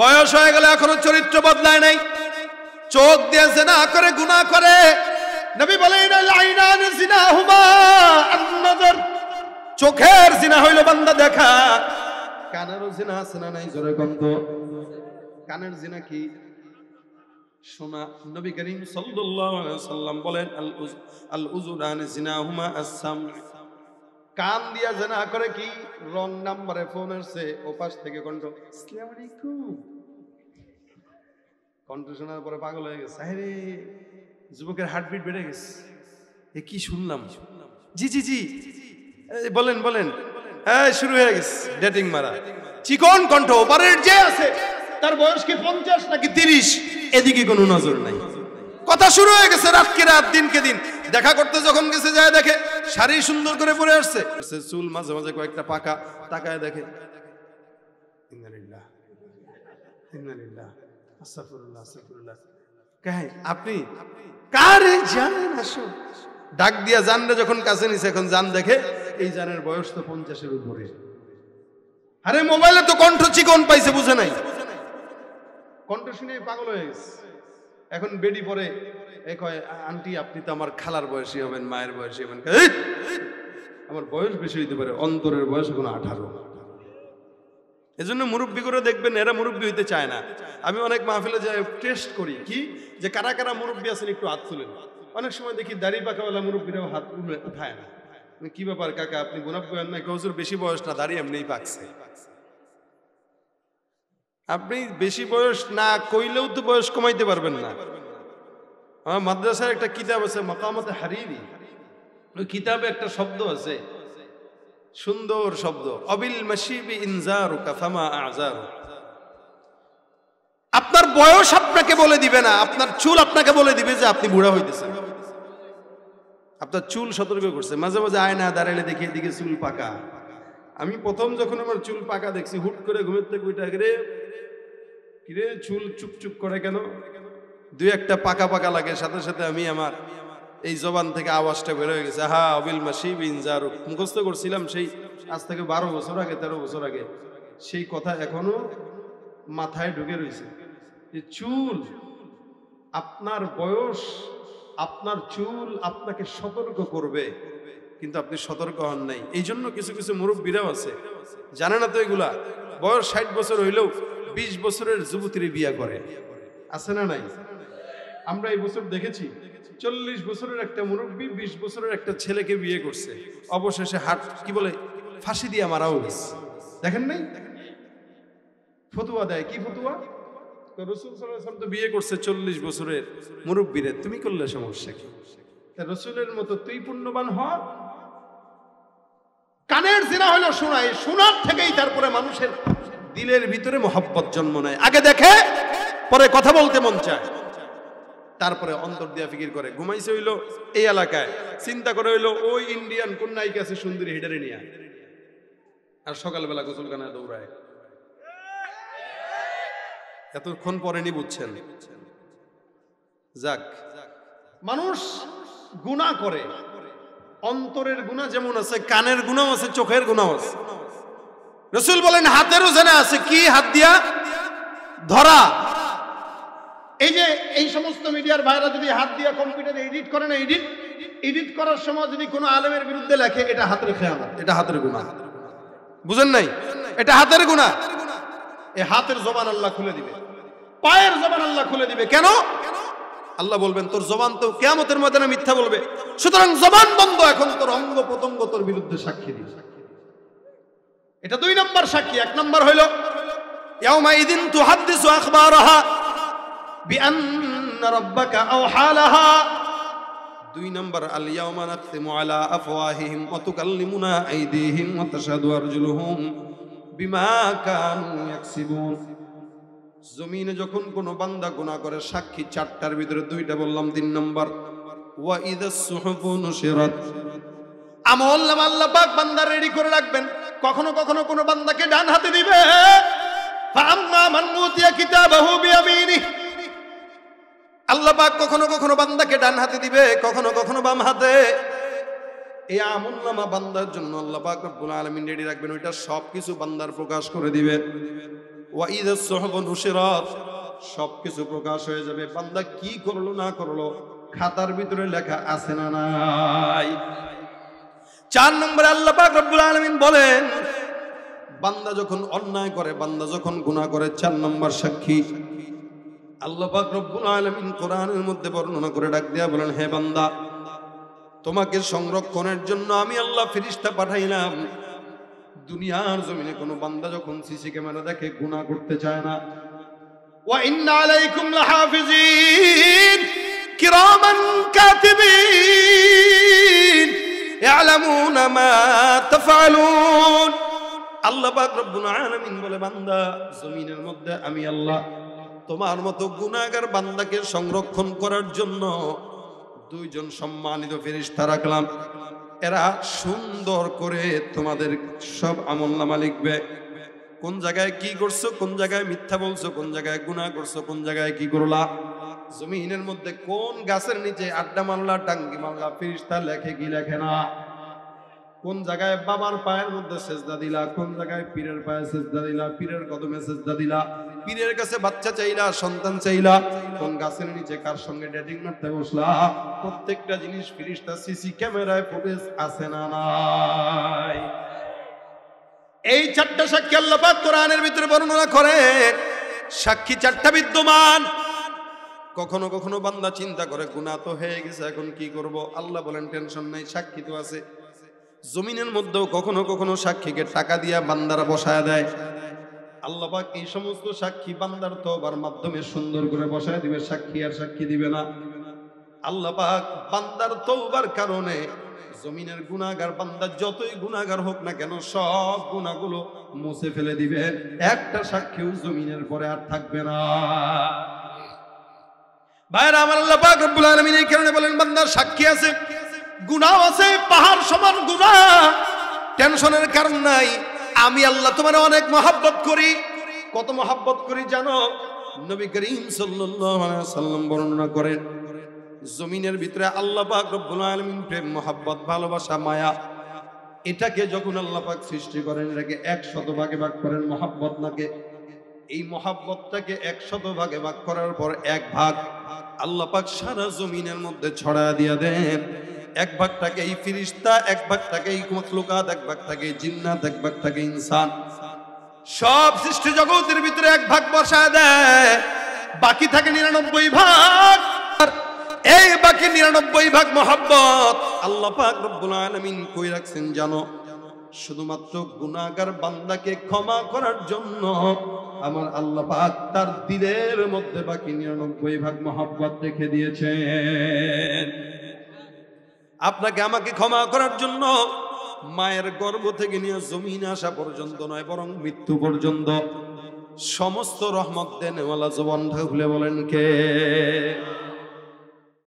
বয়স হয়ে গেলে এখনো চরিত্র বদলায় নাই, চোখ দিয়ে জিনা করে, গুনাহ করে। নবী বলেন আল আইনান জিনাহুমা আন-নজর, চোখের জিনা হইল বান্দা দেখা। কানেরও জিনা আছে না নাই? জোরে গন্ধ। কানের জিনা কি? শোনা। নবী করিম সাল্লাল্লাহু আলাইহি ওয়াসাল্লাম বলেন আল উযুনান জিনাহুমা আস-সাম, কান দিয়া জিনা করে কি? রং নাম্বারে ফোন আসছে, ওপাশ থেকে কণ্ঠ, আসসালামু আলাইকুম। কণ্ঠ শোনার পরে পাগল হয়ে গেছে, আরে যুবকের হার্টবিট বেড়ে গেছে, এ কি শুনলাম? জি জি জি, বলেন বলেন। হ্যাঁ, শুরু হয়ে গেছে ডেটিং মারা। চিকন কণ্ঠ, ওপারের যে আছে তার বয়স কি 50 নাকি 30, এদিকে কোনো নজর নাই। কথা শুরু হয়ে গেছে, রাতকে রাত, দিনকে দিন। দেখা করতে যখন গেছে, যায় দেখে শাড়ি সুন্দর করে পরে আসছে, চুল মাঝে মাঝে কয়েকটা পাকা, তাকায় দেখে, ইন্নালিল্লাহ ইন্নালিল্লাহ আস্তাগফিরুল্লাহ আস্তাগফিরুল্লাহ। কাই আপনি কারে জানেন? আসো। ডাক দিয়া জানরে যখন কাছে নিছে, এখন জান দেখে এই জানের বয়স তো 50-এর উপরে। আরে মোবাইলে তো কণ্ঠ চিকন পাইছে, বুঝে নাই, কণ্ঠ শুনে পাগল হয়ে গেছে। এখন বেডি পরে এ কয়, আন্টি আপনি তো আমার খালার বয়সী হবেন, মায়ের বয়সী হবেন। আমার বয়স বেশি হইতে পারে, অন্তরের বয়স এখন 18। এজন্য মুরব্বী করে দেখবেন, এরা মুরব্বী হইতে চায় না। আমি অনেক মাহফিলে যাই, টেস্ট করি কি, যে কারা কারা মুরব্বী আছেন একটু হাত তুলেন। অনেক সময় দেখি দাড়ি পাকাওয়ালা মুরব্বীরাও হাত উঠায় না। কি ব্যাপার কাকা, আপনি গুনাহ করেন না? হুজুর বেশি বয়স না, দাড়ি এমনিই পাকছে। আপনি বেশি বয়স না কইলেও তো বয়স কমাইতে পারবেন না। আমার মাদ্রাসার একটা কিতাব আছে, মাকামাতে হারিরি, ওই কিতাবে একটা শব্দ আছে, সুন্দর শব্দ, অবিল মাশিবি ইনজারুকা ফামা আযারু। আপনার বয়স আপনাকে বলে দিবে না, আপনার চুল আপনাকে বলে দিবে যে আপনি বুড়া হইতেছেন। আপনার চুল সতর্ক করছে। মাঝে মাঝে আয়না দাঁড়াইলে দেখি এদিকে চুল পাকা। আমি প্রথম যখন আমার চুল পাকা দেখছি, হুট করে ঘুমের থেকে উঠে, কিরে চুল চুপচুপ করে কেন? দুই একটা পাকা পাকা লাগে, সাথে সাথে আমি আমার এই জবান থেকে আওয়াজটা বের হয়ে গেছে, হা অবিল মাশিব ইনজারুক। মুখস্থ করছিলাম সেই আজ থেকে 12 বছর আগে, 13 বছর আগে। সেই কথা এখনো মাথায় ঢুকে রয়েছে যে চুল, আপনার বয়স, আপনার চুল আপনাকে সতর্ক করবে, কিন্তু আপনি সতর্ক হন নাই। এই জন্য কিছু কিছু মুরব্বীরাও আছে, জানে না তো এগুলা, বয়স 60 বছর হইলেও 20 বছরের যুবতীর বিয়ে করে, আছে না নাই? আমরা এই বছর দেখেছি 40 বছরের একটা মুরব্বী 20 বছরের একটা ছেলেকে বিয়ে করছে, অবশেষে হাত কি বলে ফাঁসি দিয়ে মারাও গেছে। দেখেন নাই? ফতুয়া দেয়, কি ফতুয়া? রাসূল সাল্লাল্লাহু আলাইহি ওয়াসাল্লাম তো বিয়ে করছে 40 বছরের মুরব্বীরে, তুমি করলে সমস্যা কি? রাসূলের মতো তুই পুণ্যবান হ। কানের জিনা হলো শোনা, এই শোনার থেকেই তারপরে মানুষের দিলের ভিতরে মহব্বত জন্ম নেয়। আগে দেখে, পরে কথা বলতে মন চায়, তারপরে অন্তর দিয়া ফিকির করে। ঘুমাইছে হইলো এই এলাকায়, চিন্তা করে হইলো ওই ইন্ডিয়ান কোন নায়িকা আছে সুন্দরী, হিডারে নিয়া, আর সকালবেলা গোসলখানায় দৌড়ায়। এতক্ষণ পরে নি বুঝছেন। যাক, মানুষ গুনাহ করে, অন্তরের গুনাহ যেমন আছে, কানের গুনাহ আছে, চোখের গুনাহ আছে। রাসূল বলেন হাতেরও জিনা আছে। কি? হাত দিয়া ধরা। এই যে এই সমস্ত মিডিয়ার ভাইরা যদি হাত দিয়া কম্পিউটারে এডিট করে না, এডিট করার সময় যদি কোনো আলেমের বিরুদ্ধে লেখে, এটা হাতের খেয়ানত, এটা হাতের গুনাহ। বুঝেন নাই? এটা হাতের গুনাহ। এই হাতের জবান আল্লাহ খুলে দিবে, পায়ের জবান আল্লাহ খুলে দিবে। কেন? আল্লাহ বলবেন তোর জবান তো কিয়ামতের ময়দানে মিথ্যা বলবে, সুতরাং জবান বন্ধ। এখন তোর অঙ্গ প্রত্যঙ্গ তোর বিরুদ্ধে সাক্ষী দিবে। এটা 2 নম্বর সাক্ষী। 1 নম্বর হইল ইয়াউমা ইদিন তুহাদ্দিসু আখবারাহা বিআন্না রাব্বাকা আওহা লাহা। 2 নম্বর আল ইয়াউমা নাখতিমু আলা আফওয়াহিহিম ওয়া তুকাল্লিমুনা আইদিহিম ওয়া তাশহাদু আরজুলুহুম বিমা কানু ইয়াকসিবুন। জমিনে যখন কোনো বান্দা গুনাহ করে, সাক্ষী 4টার ভিতরে 2টা বললাম। 3 নম্বর ওয়া ইযাস সুহুফু নুশিরাত, আমলনামা আল্লাহ পাক বান্দার রেডি করে রাখবেন। কখনো কখনো কোনো বান্দাকে ডান হাতে দিবে, ফাআম্মা মান উতিয়া কিতাবাহু বিয়ামিনিহি, আল্লাহ পাক কখনো কখনো বান্দাকে ডান হাতে দিবে, কখনো কখনো বাম হাতে। এই আমলনামা বান্দার জন্য আল্লাহ পাক রব্বুল আলামিন রেডি রাখবেন, ওইটা সবকিছু বান্দার প্রকাশ করে দিবে। ওয়া ইযাস সুহুফু নুশিরাত, সবকিছু প্রকাশ হয়ে যাবে। বান্দা কি করলো না করলো খাতার ভিতরে লেখা আছে না নাই। 4 নম্বরে আল্লাহ পাক রব্বুল আলামিন বলেন, বান্দা যখন অন্যায় করে, বান্দা যখন গুনাহ করে, 4 নম্বর সাক্ষী আল্লাহ পাক রব্বুল আলামিন কোরআনের মধ্যে বর্ণনা করে ডাক দিয়া বলেন, হে বান্দা, তোমাকে সংরক্ষণের জন্য আমি আল্লাহ ফেরেশতা পাঠাইলাম। দুনিয়ার জমিনে কোনো বান্দা যখন সিসি ক্যামেরা দেখে গুনাহ করতে চায় না। ওয়া ইন্না আলাইকুম লাহাফিজিন কিরামান কাতিবিন ইয়ালামুনা মা তাফআলুন। আল্লাহ পাক রব্বুল আলামিন বলে, বান্দা, জমিনের মধ্যে আমি আল্লাহ তোমার মতো গুনাহগার বান্দাকে সংরক্ষণ করার জন্য 2 জন সম্মানিত ফেরেশতা রাখলাম। এরা সুন্দর করে তোমাদের সব আমলনামা লিখবে। কোন জায়গায় কি করছো, কোন জায়গায় মিথ্যা বলছো, কোন জায়গায় গুনাহ করছো, কোন জায়গায় কি করলা, জমিনের মধ্যে কোন গাছের নিচে আড্ডা মারলা, টাঙ্গি মারলা, ফেরেশতা লেখে কি লেখে না। কোন জায়গায় বাবার পায়ের মধ্যে সেজদা দিলা, কোন জায়গায় পীরের পায়ে সেজদা দিলা, পীরের কদমে সেজদা দিলা, পীরের কাছে বাচ্চা চাইলা, সন্তান চাইলা, কোন গাছের নিচে কার সঙ্গে ডেটিং করতে বসলা, প্রত্যেকটা জিনিস ফেরেশতা সিসি ক্যামেরায় ফুটেজ আছে না নাই। এই 4টা সাক্ষী আল্লাহ পাক কোরআনের ভিতরে বর্ণনা করে। সাক্ষী 4টা বিদ্যমান। কখনো কখনো বান্দা চিন্তা করে গুনাহ তো হয়ে গেছে, এখন কি করব। আল্লাহ বলেন, টেনশন নাই, সাক্ষী তো আছে। জমিনের মধ্যেও কখনো কখনো সাক্ষীকে টাকা দিয়া বান্দারা বসায় দেয়। আল্লাহ পাক এই সমস্ত সাক্ষী বান্দার তওবার মাধ্যমে সুন্দর করে বসায় দিবে, সাক্ষী আর সাক্ষী দিবে না। আল্লাহ পাক বান্দার তওবার কারণে জমিনের গুনাহগার বান্দা যতই গুনাহগার হোক না কেন সব গুনাহগুলো মুছে ফেলে দিবে। একটা সাক্ষীও জমিনের পরে আর থাকবে না। ভাইরা আমার, আল্লাহ পাক রব্বুল আলামিন এই কারণে বলেন, বান্দার সাক্ষী আছে, গুনাহ আছে, পাহাড় সমান গুনাহ, টেনশনের কারণ নাই। আমি আল্লাহ তোমার অনেক মহব্বত করি। কত মহব্বত করি জানো? নবী করিম সাল্লাল্লাহু আলাইহি ওয়াসাল্লাম বর্ণনা করেন, জমিনের ভিতরে আল্লাহ পাক রব্বুল আলামিন প্রেম, মহব্বত, ভালোবাসা, মায়া, এটাকে যখন আল্লাহ পাক সৃষ্টি করেন, এটাকে 100 ভাগে ভাগ করেন মহব্বত নাকে। এই মহব্বতটাকে 100 ভাগে ভাগ করার পর 1 ভাগ আল্লাহ পাক সারা জমিনের মধ্যে ছড়ায় দিয়া দেন। 1 ভাগটাকে এই ফেরেশতা, 1 ভাগটাকে এই মাখলুকাত, 1 ভাগটাকে জিন্নাত, 1 ভাগটাকে ইনসান। সব সৃষ্টি জগতের ভিতরে 1 ভাগ বসায় দেয়, বাকি থাকে 99 ভাগ। এই বাকি 99 ভাগ মহব্বত আল্লাহ পাক রব্বুল আলামিন কই রাখছেন জানো? শুধুমাত্র গুনাহগার বান্দাকে ক্ষমা করার জন্য আমার আল্লাহ পাক তার দিলের মধ্যে বাকি 99 ভাগ মহব্বত রেখে দিয়েছেন। আপনাকে আমাকে ক্ষমা করার জন্য মায়ের গর্ভ থেকে নিয়ে জমিনে আসা পর্যন্ত নয়, বরং মৃত্যু পর্যন্ত সমস্ত রহমত দেনওয়ালা জবানটা খুলে বলেন কে?